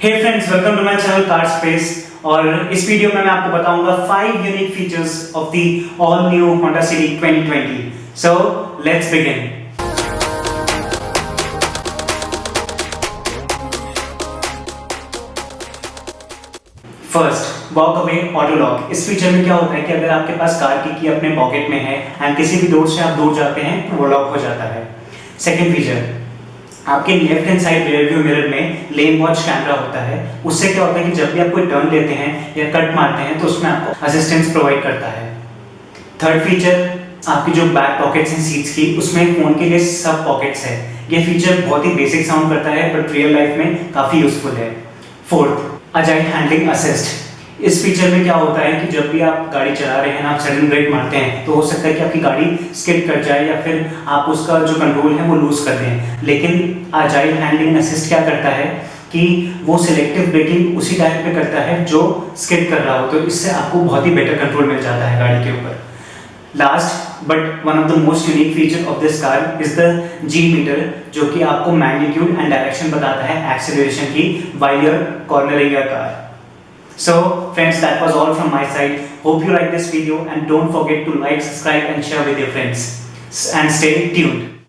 Hey friends, welcome to my channel car space. और इस वीडियो में मैं आपको बताऊंगा 5 unique features of the all new Honda City 2020। So let's begin. First, walk away auto lock. इस फीचर में क्या होता है कि अगर आपके पास कार की अपने पॉकेट में है एंड किसी भी डोर से आप दूर जाते हैं तो वो लॉक हो जाता है। सेकंड फीचर, आपके left hand side rear view mirror में लेन वॉच कैमरा होता है। उससे क्या होता है कि जब भी आप कोई टर्न लेते हैं या कट मारते हैं तो उसमें आपको असिस्टेंस प्रोवाइड करता है। थर्ड फीचर, आपकी जो बैक पॉकेट्स हैं सीट्स की, उसमें फोन के लिए सब पॉकेट्स है। ये फीचर बहुत ही बेसिक साउंड करता है बट रियल लाइफ में काफी यूजफुल है। Fourth, agile handling assist. इस फीचर में क्या होता है कि जब भी आप गाड़ी चला रहे हैं, आप सडन ब्रेक मारते हैं तो हो सकता है कि आपकी गाड़ी स्किड कर जाए या फिर आप उसका जो कंट्रोल है वो लूज कर दें। लेकिन अजाइल हैंडलिंग असिस्ट क्या करता है कि वो सिलेक्टिव ब्रेकिंग उसी टाइम पे करता है जो स्किड कर रहा हो, तो इससे आपको बहुत ही बेटर कंट्रोल मिल जाता है गाड़ी के ऊपर। Last but one of the most unique feature of this car is the G meter, जो कि आपको मैग्नीट्यूड एंड डायरेक्शन बताता है एक्सेलरेशन की while you are cornering your car. So friends, that was all from my side. Hope you like this video and don't forget to like, subscribe and share with your friends. And stay tuned.